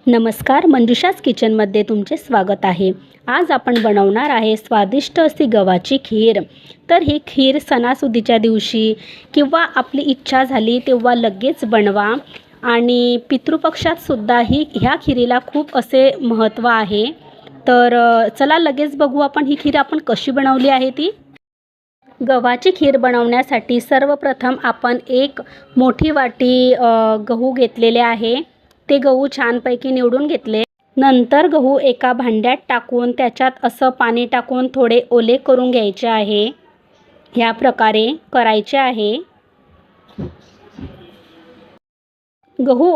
नमस्कार, मंजुषाच किचनमध्ये तुमचे स्वागत आहे। आज आपण बनवणार आहे स्वादिष्ट अशी गव्हाची खीर। तर ही खीर सणासुदीच्या दिवशी किंवा आपली इच्छा झाली तेव्हा लगेच बनवा आणि पितृपक्षात सुद्धा ह्या खीरीला खूप असे महत्त्व आहे। तर चला लगेच बघू आपण ही खीर आपण कशी बनवली आहे ती। गव्हाची खीर बनवण्यासाठी सर्वप्रथम आपण एक मोठी वाटी गहू घेतलेले आहे। ते गहू छानपैकी निवडून घेतले। नंतर गहू एका भांड्यात टाकून त्याच्यात असं पाणी टाकून थोडे ओले करून घ्यायचे आहे। ह्या प्रकारे करायचे आहे। गहू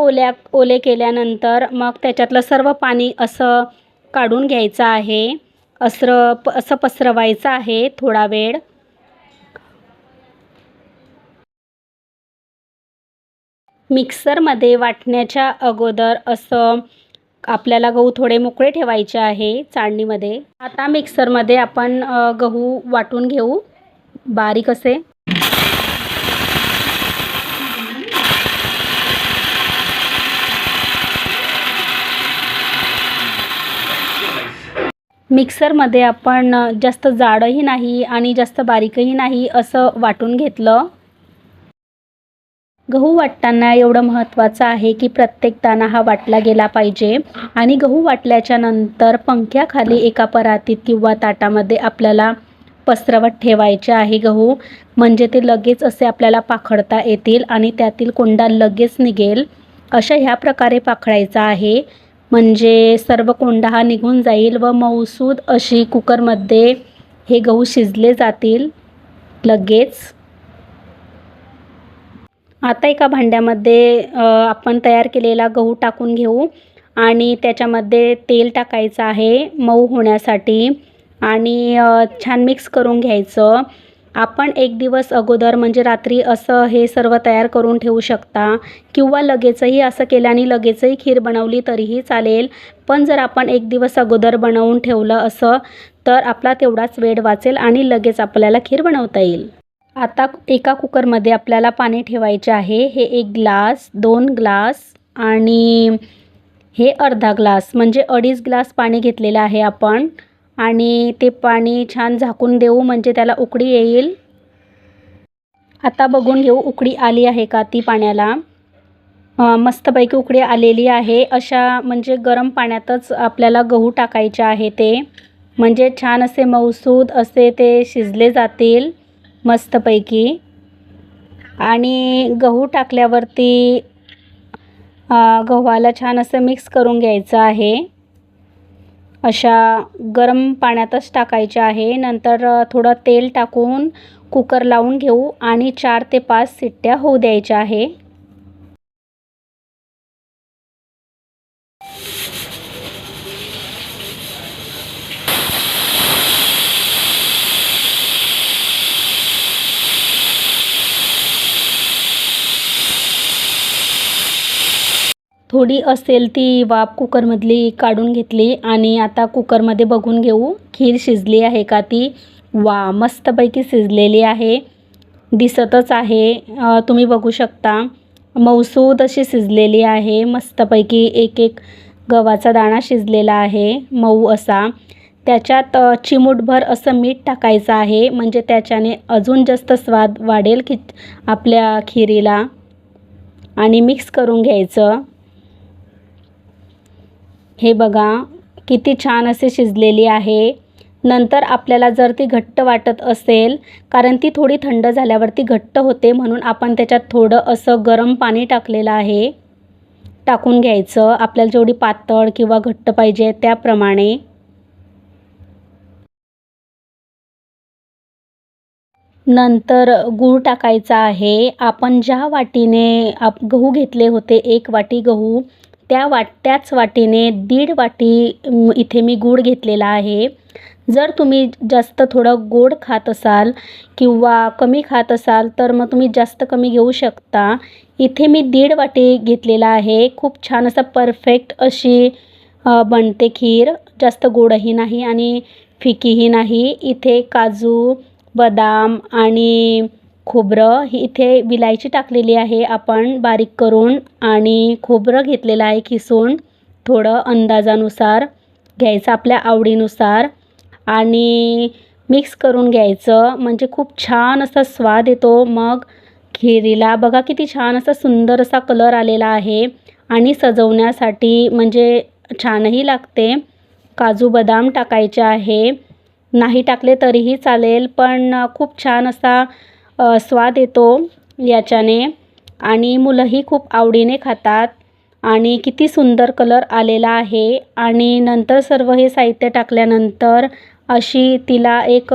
ओले केल्यानंतर मग त्याच्यातलं सर्व पाणी असं काढून घ्यायचं आहे। असं पसरवायचं आहे थोडा वेळ। मिक्सरमध्ये वाटण्याच्या अगोदर असं आपल्याला गहू थोडे मोकळे ठेवायचे आहे चाळणीमध्ये। आता मिक्सरमध्ये आपण गहू वाटून घेऊ बारीक असे। मिक्सरमध्ये आपण जास्त जाडही नाही आणि जास्त बारीकही नाही असं वाटून घेतलं। गहू वाटताना एवढं महत्त्वाचं आहे की प्रत्येक दाणा हा वाटला गेला पाहिजे आणि गहू वाटल्याच्या नंतर पंख्याखाली एका परातीत किंवा ताटामध्ये आपल्याला पसरवत ठेवायचे आहे गहू, म्हणजे ते लगेच असे आपल्याला पाखडता येतील आणि त्यातील कोंडा लगेच निघेल। ह्या प्रकारे पाखडायचा आहे, म्हणजे सर्व कोंडा हा निघून जाईल व मऊसूद अशी कुकरमध्ये हे गहू शिजले जातील लगेच। आता एका भांड्यामध्ये आपण तयार केलेला गहू टाकून घेऊ आणि त्याच्यामध्ये तेल टाकायचं आहे मऊ होण्यासाठी आणि छान मिक्स करून घ्यायचं। आपण एक दिवस अगोदर म्हणजे रात्री असं हे सर्व तयार करून ठेवू शकता किंवा लगेचही असं केल्याने लगेचही खीर बनवली तरीही चालेल। पण जर आपण एक दिवस अगोदर बनवून ठेवलं असं तर आपला तेवढाच वेळ वाचेल आणि लगेच आपल्याला खीर बनवता येईल। आता एका कुकरमध्ये आपल्याला पाणी ठेवायचे आहे। हे 1 ग्लास, 2 ग्लास आणि हे अर्धा ग्लास म्हणजे 2.5 ग्लास पाणी घेतलेलं आहे आपण आणि ते पाणी छान झाकून देऊ म्हणजे त्याला उकळी येईल। आता बघून घेऊ उकळी आली आहे का ती पाण्याला। मस्तपैकी उकळी आलेली आहे। म्हणजे गरम पाण्यातच आपल्याला गहू टाकायचे आहे ते, म्हणजे छान असे मऊसूद असे ते शिजले जातील मस्तपैकी। आणि गहू टाकल्यावरती गव्हाला छान असं मिक्स करून घ्यायचं आहे। गरम पाण्यातच टाकायचे आहे। नंतर थोडं तेल टाकून कुकर लावून घेऊ आणि 4 ते 5 शिट्ट्या होऊ द्यायच्या आहे। थोडी असेल ती वाफ कुकरमधली काढून घेतली आणि आता कुकरमध्ये बघून घेऊ खीर शिजली आहे का ती। वा, मस्तपैकी शिजलेली आहे, दिसतच आहे। तुम्ही बघू शकता मऊसूद अशी शिजलेली आहे मस्तपैकी। एक गव्हाचा दाणा शिजलेला आहे मऊ असा। त्याच्यात चिमूटभर असं मीठ टाकायचं आहे, म्हणजे त्याच्याने अजून जास्त स्वाद वाढेल आपल्या खीरीला। आणि मिक्स करून घ्यायचं। हे बघा किती छान असे शिजलेली आहे। नंतर आपल्याला जर ती घट्ट वाटत असेल, कारण ती थोडी थंड झाल्यावरती घट्ट होते, म्हणून आपण त्याच्यात थोडं असं गरम पाणी टाकलेलं आहे, टाकून घ्यायचं आपल्याला जेवढी पातळ किंवा घट्ट पाहिजे त्याप्रमाणे। नंतर गूळ टाकायचा आहे। आपण ज्या वाटीने गहू घेतले होते 1 वाटी गहू, त्याच वाटीने 1.5 वाटी इथे मी गूळ घेतलेला आहे। जर तुम्ही जास्त थोडं गोड खात असाल किंवा कमी खात असाल तर मग तुम्ही जास्त कमी घेऊ शकता। इथे मी 1.5 वाटी घेतलेला आहे। खूप छान असं परफेक्ट अशी बनते खीर, जास्त गोडही नाही आणि फिकीही नाही। इथे काजू, बदाम आणि खोबरं ही इथे विलायची टाकलेली आहे आपण बारीक करून, आणि खोबरं घेतलेलं आहे किसून थोडं अंदाजानुसार घ्यायचं, आपल्या आवडीनुसार, आणि मिक्स करून घ्यायचं. म्हणजे खूप छान असा स्वाद येतो मग खिरीला. बघा किती छान असा सुंदर असा कलर आलेला आहे आणि सजवण्यासाठी म्हणजे छानही लागते. काजू बदाम टाकायचे आहे, नाही टाकले तरीही चालेल, पण खूप छान असा स्वाद येतो याच्याने आणि मुलंही खूप आवडीने खातात. आणि किती सुंदर कलर आलेला आहे. आणि नंतर सर्व हे साहित्य टाकल्यानंतर अशी तिला एक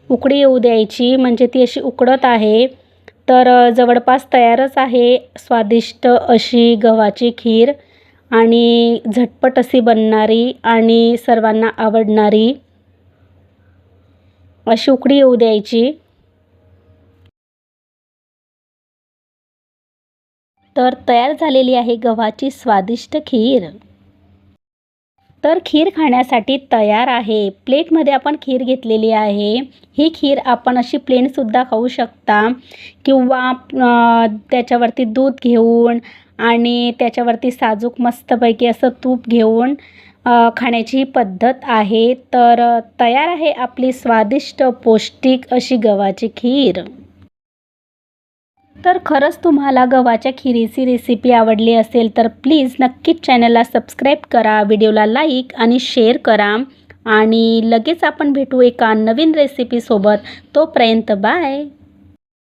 उकळी येऊ द्यायची. म्हणजे ती अशी उकळत आहे, तर जवळपास तयारच आहे स्वादिष्ट अशी गव्हाची खीर आणि झटपट अशी बनणारी आणि सर्वांना आवडणारी. अशी उकळी येऊ द्यायची. तर तयार झालेली आहे गव्हाची स्वादिष्ट खीर. तर खीर खाण्यासाठी तयार आहे. प्लेटमध्ये आपण खीर घेतलेली आहे. ही खीर आपण अशी प्लेनसुद्धा खाऊ शकता किंवा त्याच्यावरती दूध घेऊन आणि त्याच्यावरती साजूक मस्तपैकी असं तूप घेऊन खाण्याची पद्धत आहे. तर तयार आहे आपली स्वादिष्ट पौष्टिक अशी गव्हाची खीर. तर खरंच तुम्हाला गव्हाच्या खिरीची रेसिपी आवडली असेल तर प्लीज नक्कीच चॅनलला सबस्क्राईब करा, व्हिडिओला लाईक आणि शेअर करा आणि लगेच आपण भेटू एका नवीन रेसिपीसोबत. तोपर्यंत बाय.